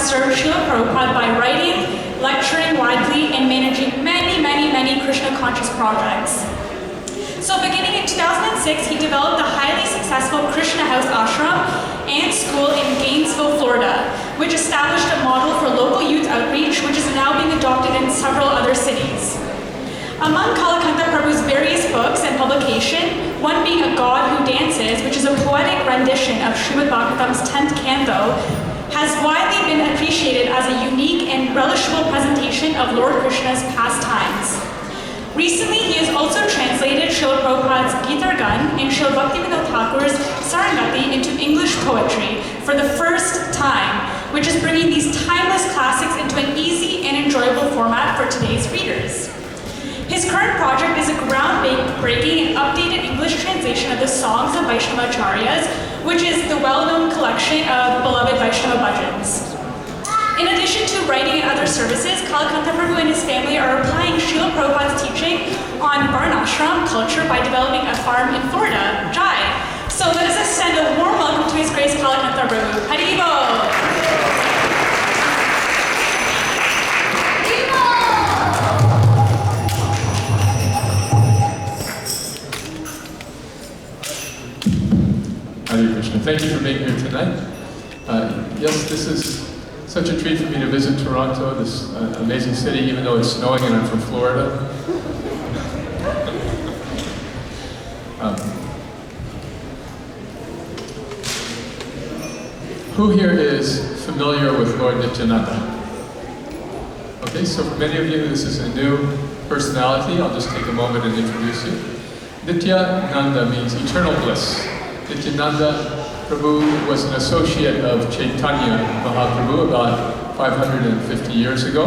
served Srila Prabhupada by writing, lecturing widely, and managing many Krishna-conscious projects. So beginning in 2006, he developed the highly successful Krishna House Ashram and School in Gainesville, Florida, which established a model for local youth outreach, which is now being adopted in several other cities. Among Kalakanta Prabhu's various books and publication, one being A God Who Dances, which is a poetic rendition of Srimad Bhagavatam's 10th canto, has widely been appreciated as a unique and relishable presentation of Lord Krishna's pastimes. Recently, he has also translated Srila Prabhupada's Gita Gun and Srila Bhaktivinoda Thakur's Sarangati into English poetry for the first time, which is bringing these timeless classics into an easy and enjoyable format for today's readers. His current project is a groundbreaking and updated English translation of the Songs of Vaishnavacharyas, which is the well-known collection of beloved Vaishnava bhajans. In addition to writing and other services, Kalakanta Prabhu and his family are applying Srila Prabhupada's teaching on Varnashram culture by developing a farm in Florida, Jai. So let us extend a warm welcome to His Grace Kalakanta Prabhu. Haribo! Hare Krishna. Thank you for being here tonight. Yes, this is such a treat for me to visit Toronto, this amazing city, even though it's snowing and I'm from Florida. Who here is familiar with Lord Nidyananda? Okay, so for many of you, this is a new personality. I'll just take a moment and introduce you. Nidyananda means eternal bliss. Nidyananda Prabhu was an associate of Chaitanya Mahaprabhu about 550 years ago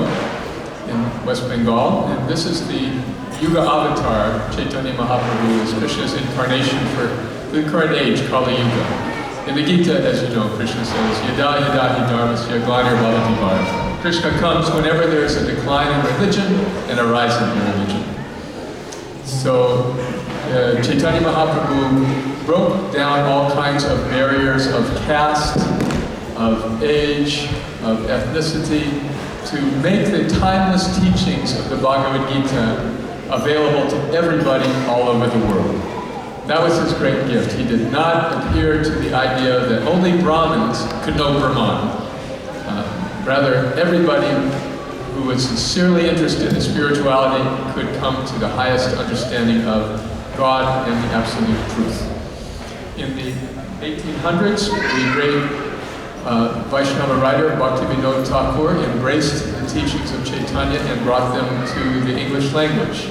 in West Bengal. And this is the Yuga avatar. Chaitanya Mahaprabhu is Krishna's incarnation for the current age, Kali Yuga. In the Gita, as you know, Krishna says, Yada yada hi dharmasya glanir bhavati bharata. Krishna comes whenever there is a decline in religion and a rise in irreligion. So Chaitanya Mahaprabhu broke down all kinds of barriers of caste, of age, of ethnicity, to make the timeless teachings of the Bhagavad Gita available to everybody all over the world. That was his great gift. He did not adhere to the idea that only Brahmins could know Brahman. Rather, everybody who was sincerely interested in spirituality could come to the highest understanding of God and the absolute truth. In the 1800s, the great Vaishnava writer Bhaktivinoda Thakur embraced the teachings of Chaitanya and brought them to the English language.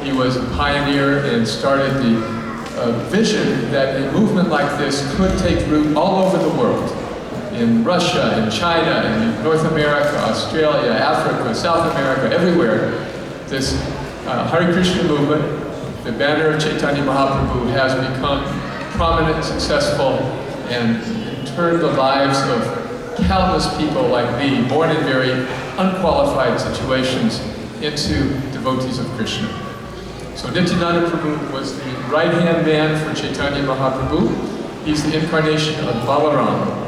He was a pioneer and started the vision that a movement like this could take root all over the world. In Russia, in China, in North America, Australia, Africa, South America, everywhere. This Hare Krishna movement, the banner of Chaitanya Mahaprabhu, has become prominent, successful, and turned the lives of countless people like me, born in very unqualified situations, into devotees of Krishna. So Nidyananda Prabhu was the right-hand man for Chaitanya Mahaprabhu. He's the incarnation of Balaram.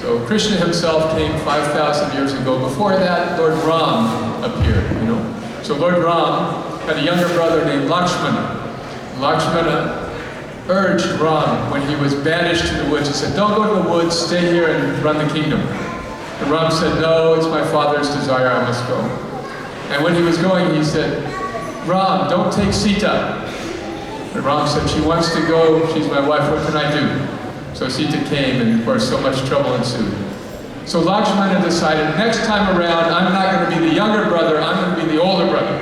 So Krishna himself came 5,000 years ago. Before that, Lord Ram appeared, So Lord Ram had a younger brother named Lakshmana. Lakshmana urged Ram when he was banished to the woods. He said, don't go to the woods, stay here and run the kingdom. And Ram said, no, it's my father's desire, I must go. And when he was going, he said, Ram, don't take Sita. And Ram said, she wants to go, she's my wife, what can I do? So Sita came, and of course, so much trouble ensued. So Lakshmana decided, next time around, I'm not going to be the younger brother, I'm going to be the older brother.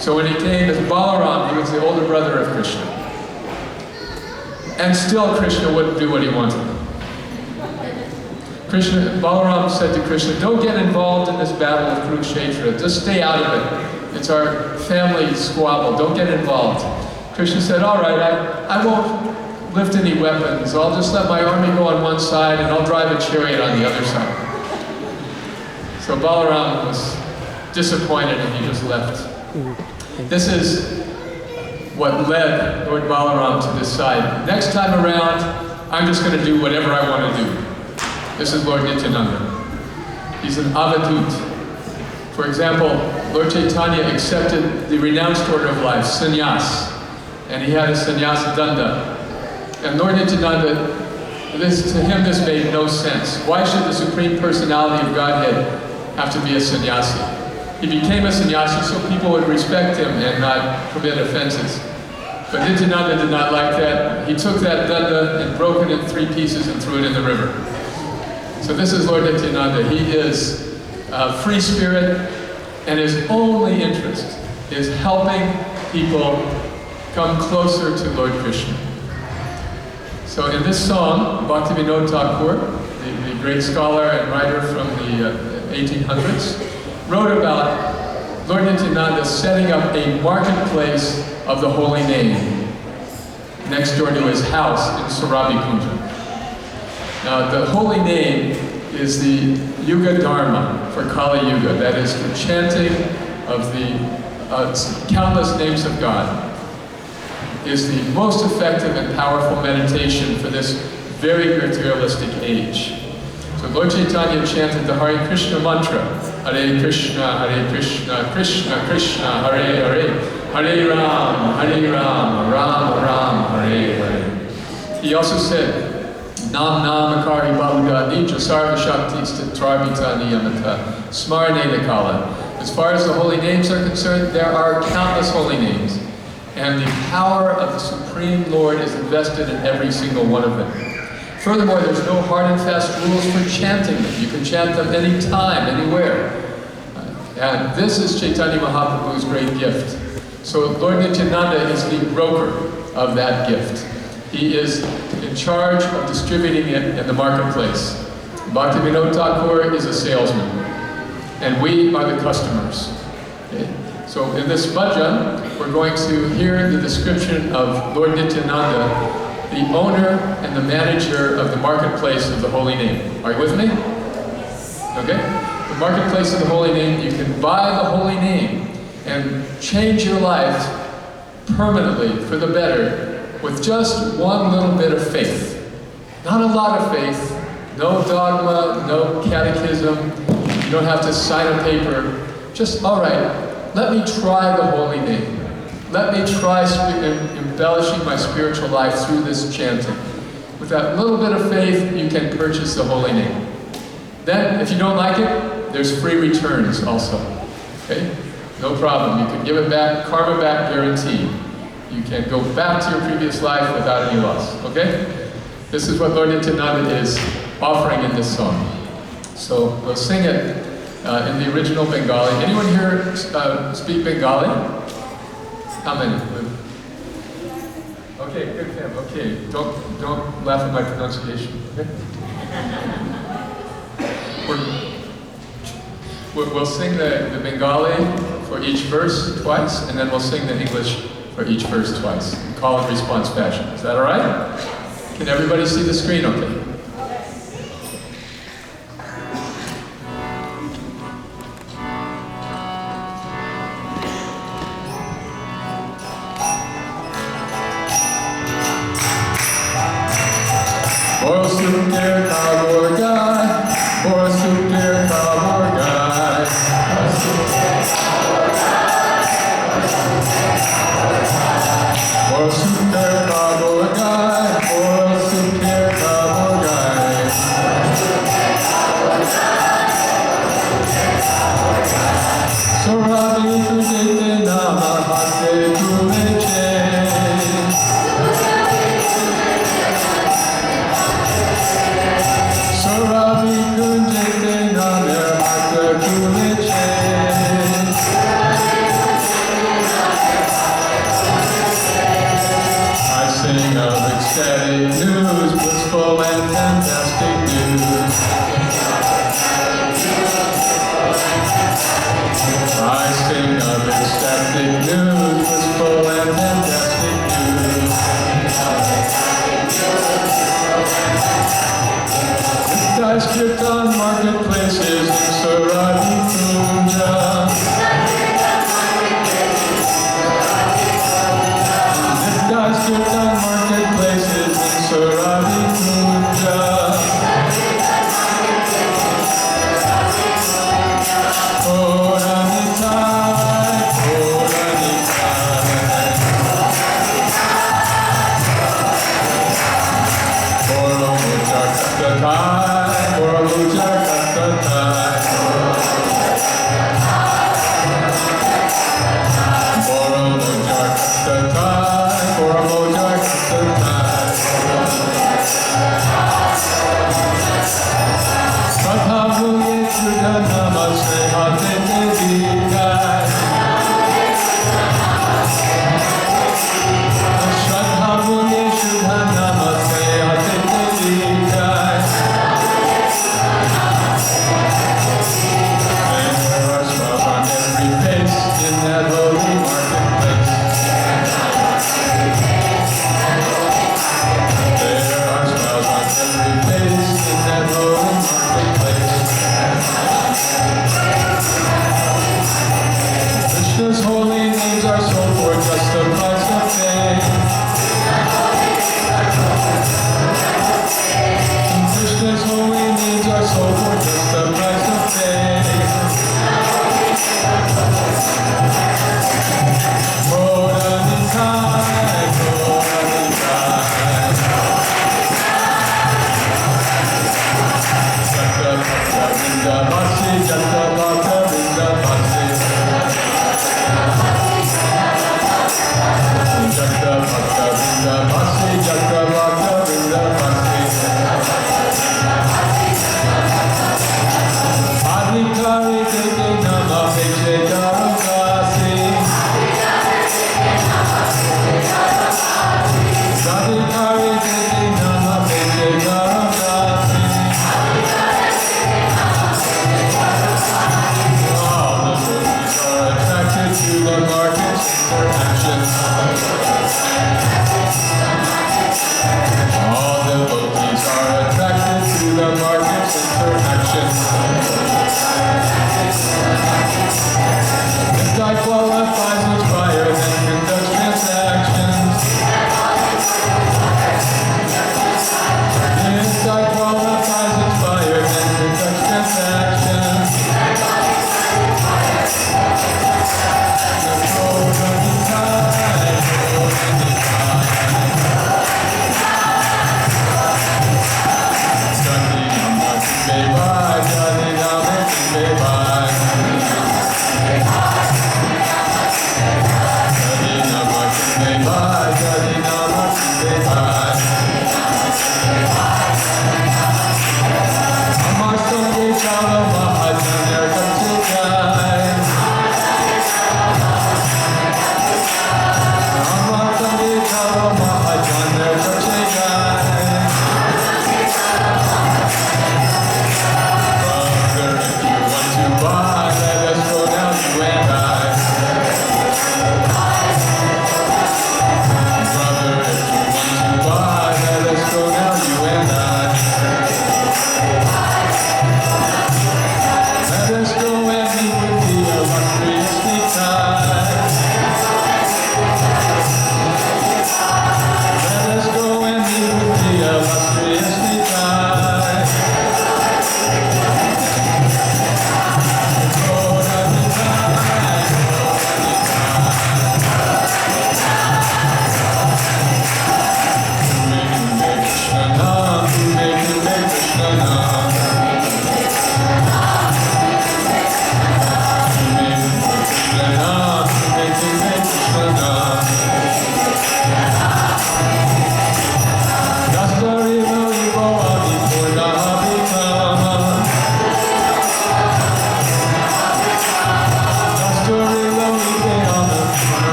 So when he came as Balaram, he was the older brother of Krishna. And still Krishna wouldn't do what he wanted. Balaram said to Krishna, don't get involved in this battle of Kurukshetra, just stay out of it. It's our family squabble, don't get involved. Krishna said, all right, I won't lift any weapons. I'll just let my army go on one side and I'll drive a chariot on the other side. So Balaram was disappointed and he just left. This is what led Lord Balaram to decide, next time around, I'm just going to do whatever I want to do. This is Lord Nityananda. He's an avadut. For example, Lord Chaitanya accepted the renounced order of life, sannyas, and he had a sannyas danda. And Lord Nityananda, to him this made no sense. Why should the Supreme Personality of Godhead have to be a sannyasi? He became a sannyasi so people would respect him and not commit offenses. But Nityananda did not like that. He took that danda and broke it in 3 pieces and threw it in the river. So this is Lord Nityananda. He is a free spirit, and his only interest is helping people come closer to Lord Krishna. So in this song, Bhaktivinoda Thakur, the great scholar and writer from the 1800s, wrote about Lord Nityananda setting up a marketplace of the holy name next door to his house in Surabi Kunja. Now, the holy name is the Yuga Dharma for Kali Yuga, that is the chanting of the countless names of God, is the most effective and powerful meditation for this very materialistic age. So Lord Chaitanya chanted the Hare Krishna mantra, Hare Krishna, Krishna Krishna, Hare Hare, Hare Ram, Ram Ram, Hare Hare. He also said, Nam Nam Akari Bahuda Nija Sarva Shakti Stitarbita Niyamata Smarane Kala. As far as the holy names are concerned, there are countless holy names. And the power of the Supreme Lord is invested in every single one of them. Furthermore, there's no hard and fast rules for chanting them. You can chant them anytime, anywhere. And this is Chaitanya Mahaprabhu's great gift. So Lord Nityananda is the broker of that gift. He is in charge of distributing it in the marketplace. Bhaktivinoda Thakur is a salesman, and we are the customers. Okay? So in this bhajan, we're going to hear the description of Lord Nityananda, the owner and the manager of the marketplace of the holy name. Are you with me? Okay? The marketplace of the holy name, you can buy the holy name and change your life permanently for the better with just one little bit of faith. Not a lot of faith, no dogma, no catechism, you don't have to sign a paper. Just, all right, let me try the holy name. Let me try embellishing my spiritual life through this chanting. With that little bit of faith, you can purchase the holy name. Then, if you don't like it, there's free returns also. Okay? No problem. You can give it back, karma back guarantee. You can go back to your previous life without any loss. Okay? This is what Lord Nityananda is offering in this song. So we'll sing it in the original Bengali. Anyone here speak Bengali? How many? Okay, good Tim. Okay, don't laugh at my pronunciation. Okay? We'll sing the Bengali for each verse twice, and then we'll sing the English for each verse twice. Call and response fashion. Is that all right? Can everybody see the screen okay? I sing of just the price of faith. Krishna's holy needs are sold for just the price of faith.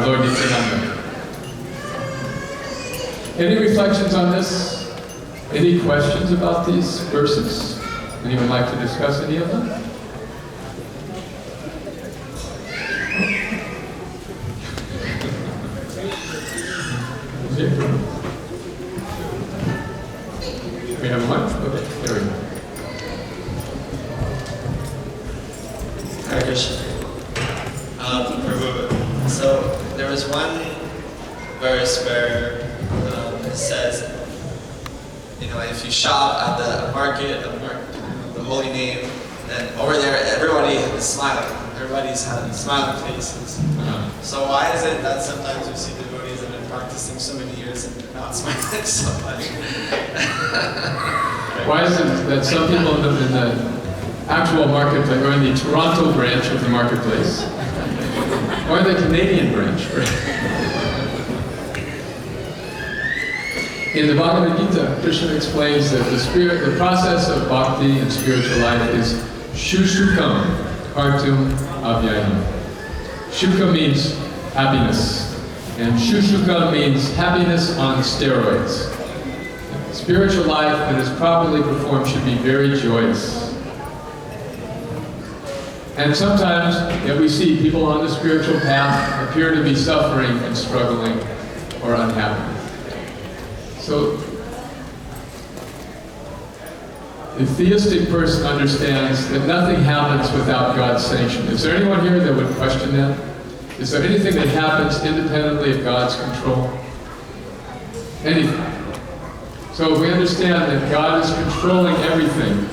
Lord Nidyananda. Any reflections on this? Any questions about these verses? Anyone like to discuss any of them? We have one? Okay, there we go. Hare Krishna. So there was one verse where it says, if you shop at the market of the holy name, then over there everybody is smiling. Everybody's having smiling faces. So why is it that sometimes we see devotees that have been practicing so many years and they're not smiling so much? Why is it that some people in the actual marketplace, or in the Toronto branch of the marketplace, or the Canadian branch, in the Bhagavad Gita, Krishna explains that the process of bhakti and spiritual life is shushukam kartum avyayam. Shuka means happiness, and shushuka means happiness on steroids. Spiritual life that is properly performed should be very joyous. And sometimes we see people on the spiritual path appear to be suffering and struggling or unhappy. So, the theistic person understands that nothing happens without God's sanction. Is there anyone here that would question that? Is there anything that happens independently of God's control? Anything. So if we understand that God is controlling everything,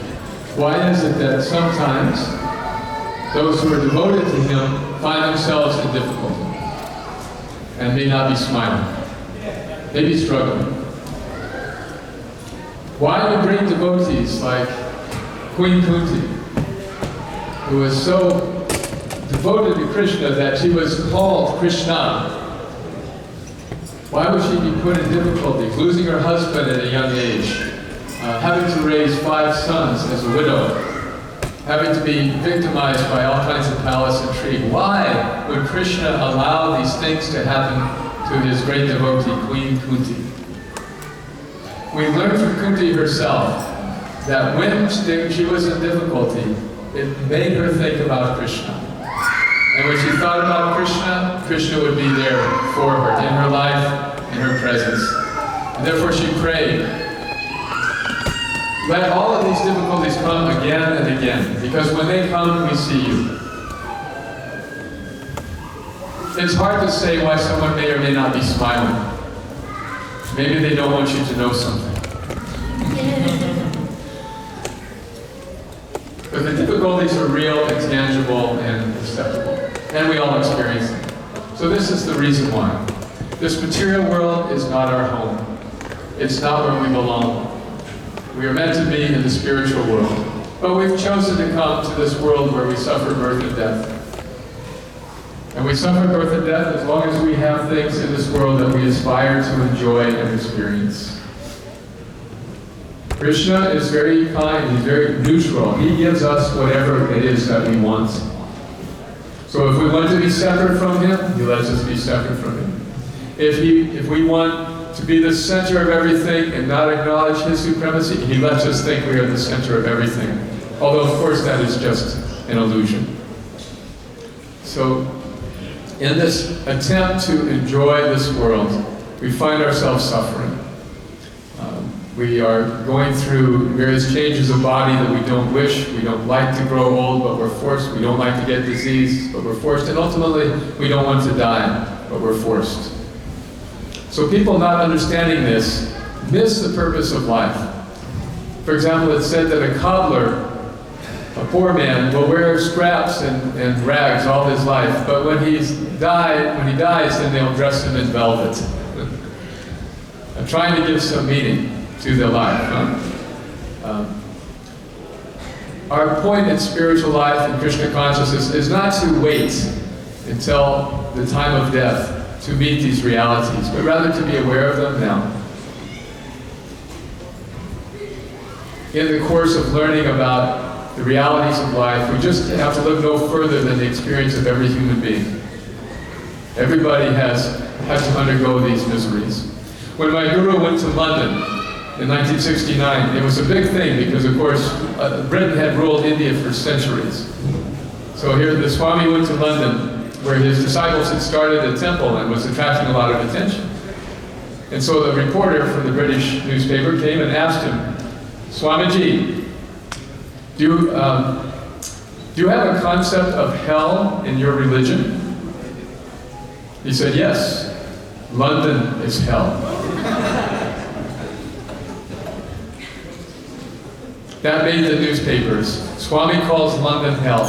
why is it that sometimes those who are devoted to Him find themselves in difficulty and may not be smiling, may be struggling? Why do great devotees like Queen Kunti, who was so devoted to Krishna that she was called Krishna, why would she be put in difficulties, losing her husband at a young age, having to raise 5 sons as a widow, having to be victimized by all kinds of palace intrigue? Why would Krishna allow these things to happen to his great devotee, Queen Kunti? We learned from Kunti herself that when she was in difficulty, it made her think about Krishna. And when she thought about Krishna, Krishna would be there for her, in her life, in her presence. And therefore she prayed, let all of these difficulties come again and again, because when they come, we see you. It's hard to say why someone may or may not be smiling. Maybe they don't want you to know something. But the difficulties are real and tangible and acceptable. And we all experience them. So this is the reason why. This material world is not our home. It's not where we belong. We are meant to be in the spiritual world. But we've chosen to come to this world where we suffer birth and death. And we suffer birth and death as long as we have things in this world that we aspire to enjoy and experience. Krishna is very kind, He's very neutral. He gives us whatever it is that we want. So if we want to be separate from Him, He lets us be separate from Him. If we want to be the center of everything and not acknowledge His supremacy, He lets us think we are the center of everything. Although, of course, that is just an illusion. So, in this attempt to enjoy this world, we find ourselves suffering. We are going through various changes of body that we don't wish. We don't like to grow old, but we're forced. We don't like to get disease, but we're forced. And ultimately, we don't want to die, but we're forced. So people not understanding this miss the purpose of life. For example, it's said that a cobbler, a poor man, will wear scraps and rags all his life, but when he dies, then they'll dress him in velvet. I'm trying to give some meaning to their life. Our point in spiritual life and Krishna consciousness is not to wait until the time of death to meet these realities, but rather to be aware of them now. In the course of learning about the realities of life, we just have to look no further than the experience of every human being. Everybody has had to undergo these miseries. When my guru went to London in 1969, it was a big thing because, of course, Britain had ruled India for centuries. So here the Swami went to London, where his disciples had started a temple and was attracting a lot of attention. And so the reporter from the British newspaper came and asked him, Swamiji, do you have a concept of hell in your religion? He said, yes, London is hell. That made the newspapers. Swami calls London hell.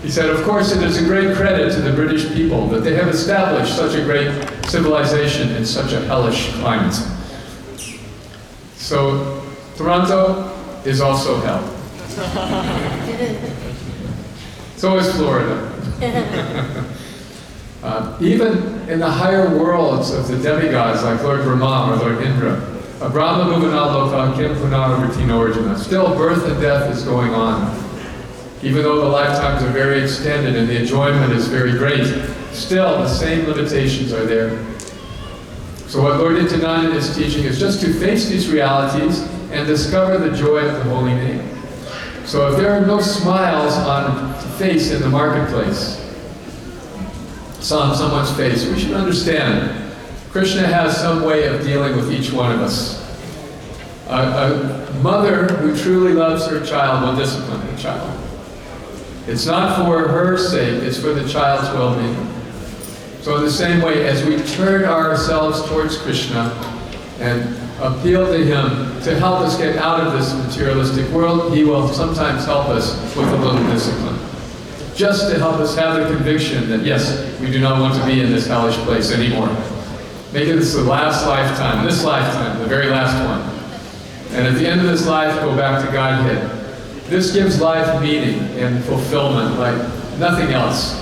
He said, of course, it is a great credit to the British people that they have established such a great civilization in such a hellish climate. So, Toronto is also hell. So is Florida. Even in the higher worlds of the demigods, like Lord Brahma or Lord Indra, Brahma Bhuvanal Loka Kim Punana Vritina Orjuna, still birth and death is going on. Even though the lifetimes are very extended and the enjoyment is very great, still the same limitations are there. So what Lord Nidyananda is teaching is just to face these realities and discover the joy of the holy name. So if there are no smiles on face in the marketplace, on someone's face, we should understand Krishna has some way of dealing with each one of us. A mother who truly loves her child will discipline the child. It's not for her sake, it's for the child's well-being. So in the same way, as we turn ourselves towards Krishna and appeal to Him to help us get out of this materialistic world, He will sometimes help us with a little discipline. Just to help us have the conviction that, yes, we do not want to be in this hellish place anymore. Make it this the last lifetime, this lifetime, the very last one. And at the end of this life, go back to Godhead. This gives life meaning and fulfillment like nothing else.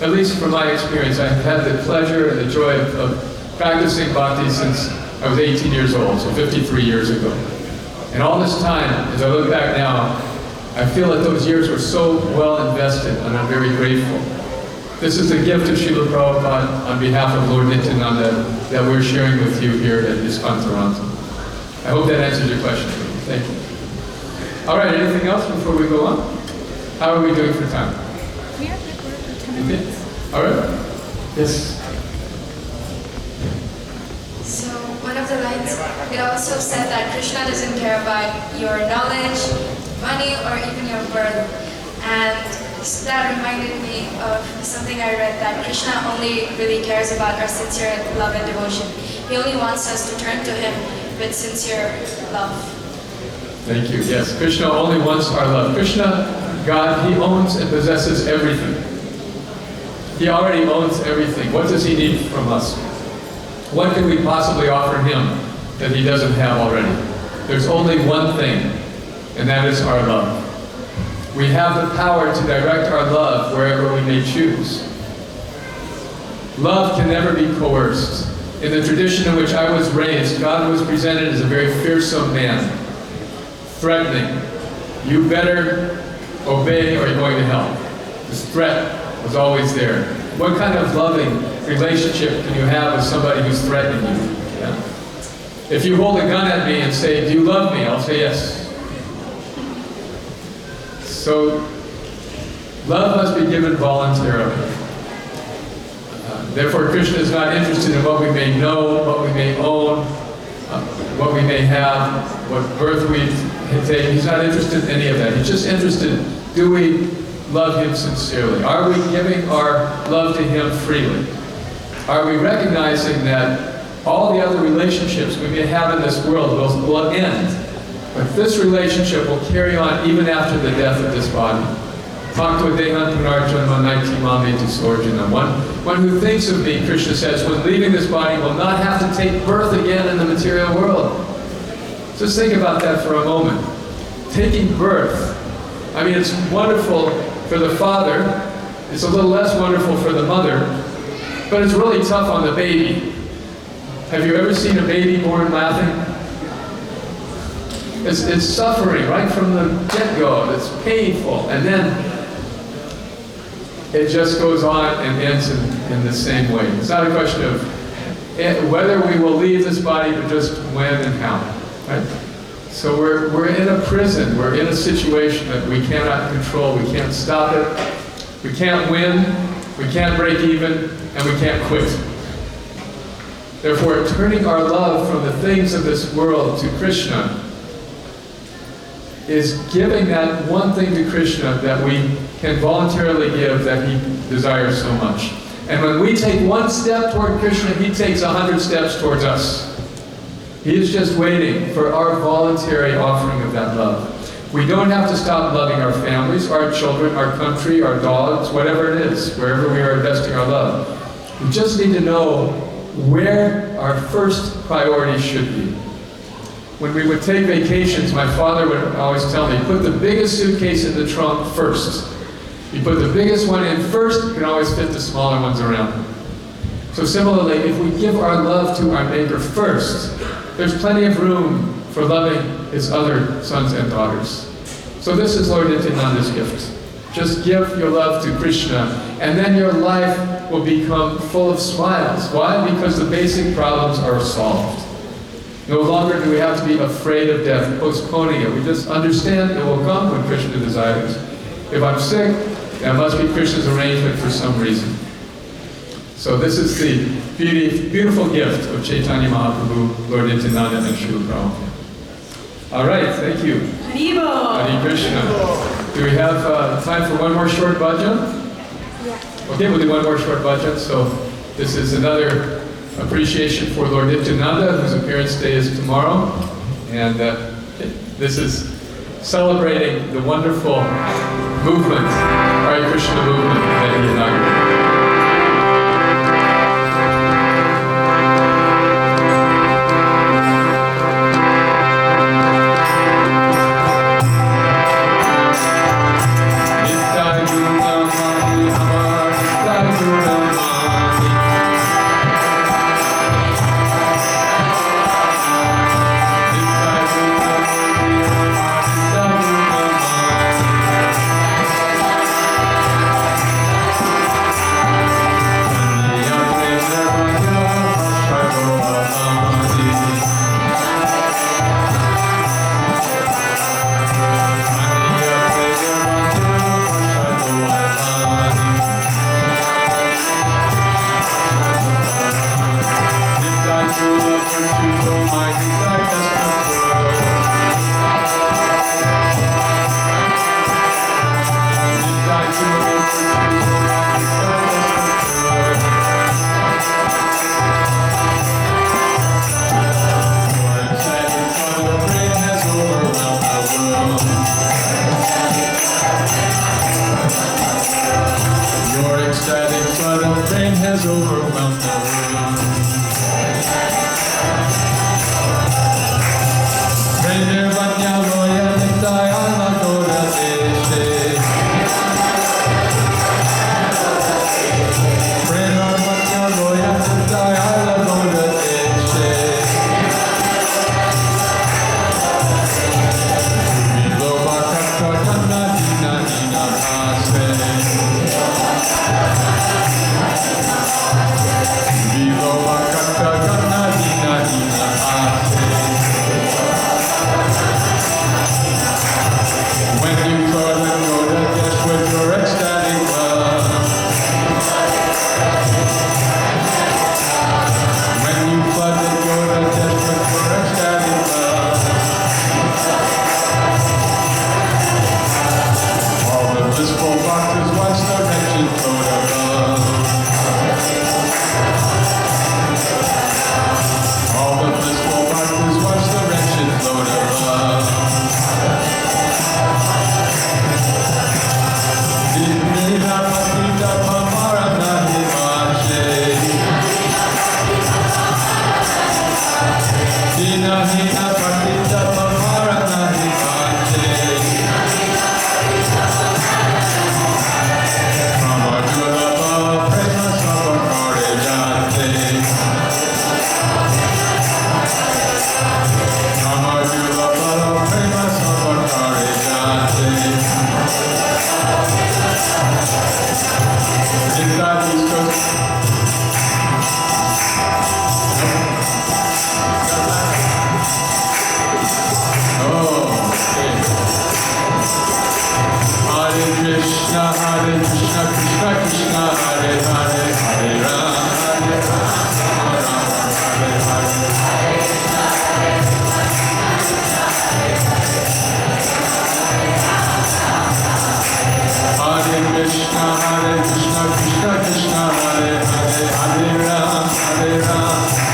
At least from my experience, I've had the pleasure and the joy of practicing bhakti since I was 18 years old, so 53 years ago. And all this time, as I look back now, I feel that those years were so well invested, and I'm very grateful. This is a gift of Srila Prabhupada on behalf of Lord Nidyananda that we're sharing with you here at Iskcon Toronto. I hope that answers your question. Thank you. All right, anything else before we go on? How are we doing for time? We have good work for 10 minutes. All right. Yes. So one of the lines, it also said that Krishna doesn't care about your knowledge, money, or even your birth. And that reminded me of something I read, that Krishna only really cares about our sincere love and devotion. He only wants us to turn to Him with sincere love. Thank you. Yes, Krishna only wants our love. Krishna, God, He owns and possesses everything. He already owns everything. What does He need from us? What can we possibly offer Him that He doesn't have already? There's only one thing, and that is our love. We have the power to direct our love wherever we may choose. Love can never be coerced. In the tradition in which I was raised, God was presented as a very fearsome man. Threatening. You better obey or you're going to hell. This threat was always there. What kind of loving relationship can you have with somebody who's threatening you? Yeah? If you hold a gun at me and say, do you love me? I'll say yes. So, love must be given voluntarily. Therefore, Krishna is not interested in what we may know, what we may own, what we may have, what birth we take. He's not interested in any of that. He's just interested, do we love Him sincerely? Are we giving our love to Him freely? Are we recognizing that all the other relationships we may have in this world will end, but this relationship will carry on even after the death of this body? One who thinks of me, Krishna says, when leaving this body will not have to take birth again in the material world. Just think about that for a moment. Taking birth. I mean, it's wonderful for the father. It's a little less wonderful for the mother. But it's really tough on the baby. Have you ever seen a baby born laughing? It's suffering right from the get-go. It's painful. And then it just goes on and ends in the same way. It's not a question of whether we will leave this body, but just when and how. Right? So we're in a prison. We're in a situation that we cannot control. We can't stop it. We can't win. We can't break even, and we can't quit. Therefore, turning our love from the things of this world to Krishna is giving that one thing to Krishna that we can voluntarily give that he desires so much. And when we take one step toward Krishna, he takes 100 steps towards us. He is just waiting for our voluntary offering of that love. We don't have to stop loving our families, our children, our country, our dogs, whatever it is, wherever we are investing our love. We just need to know where our first priority should be. When we would take vacations, my father would always tell me, put the biggest suitcase in the trunk first. You put the biggest one in first, you can always fit the smaller ones around. So similarly, if we give our love to our neighbor first, there's plenty of room for loving his other sons and daughters. So this is Lord Nityananda's gift. Just give your love to Krishna, and then your life will become full of smiles. Why? Because the basic problems are solved. No longer do we have to be afraid of death, postponing it. We just understand it will come when Krishna desires. If I'm sick, that must be Krishna's arrangement for some reason. So this is the beautiful gift of Chaitanya Mahaprabhu, Lord Nityananda, and Srila Prabhupada. All right, thank you. Haribo. Hare Krishna. Do we have time for one more short bhajan? Yeah. Okay, we'll do one more short bhajan. So this is another appreciation for Lord Nityananda, whose appearance day is tomorrow. And this is celebrating the wonderful movement, Hare Krishna movement that he inaugurated.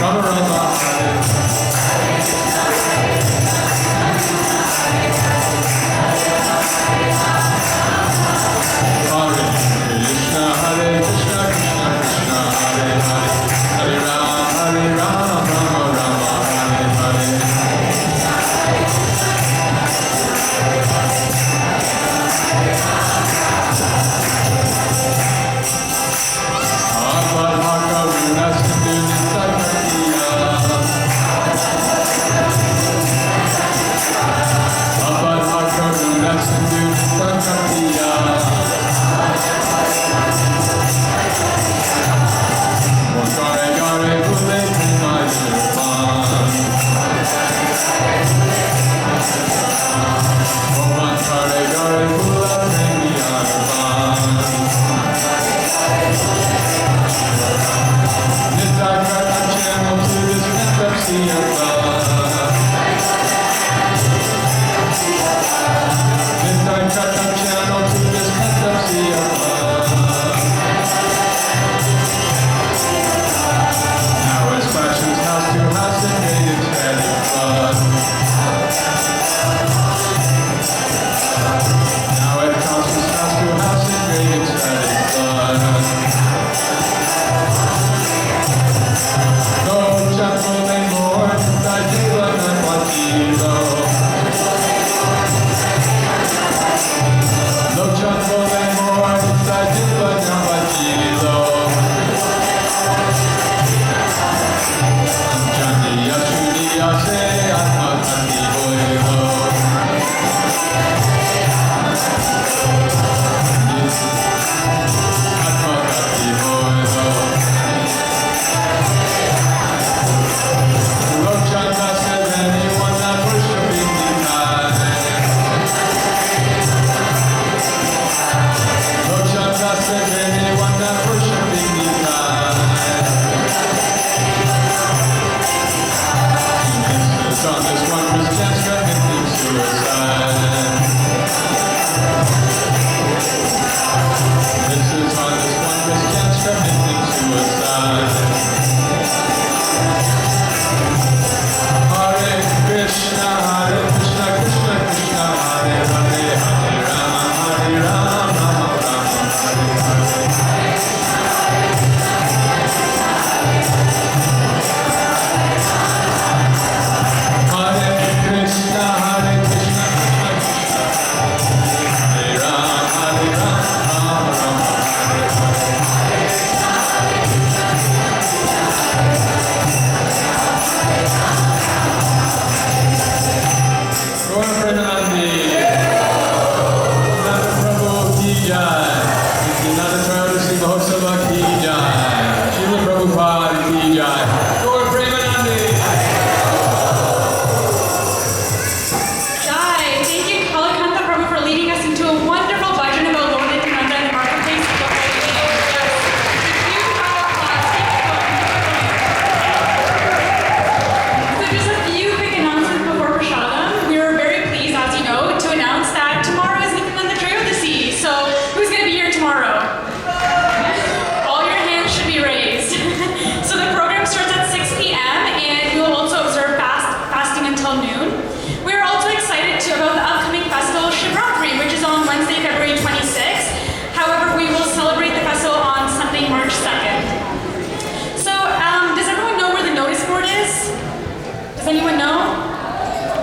Rama Rama, Hare Krishna, Krishna Krishna, Hare Hare, Hare Rama, Rama Rama, Hare Hare. See you.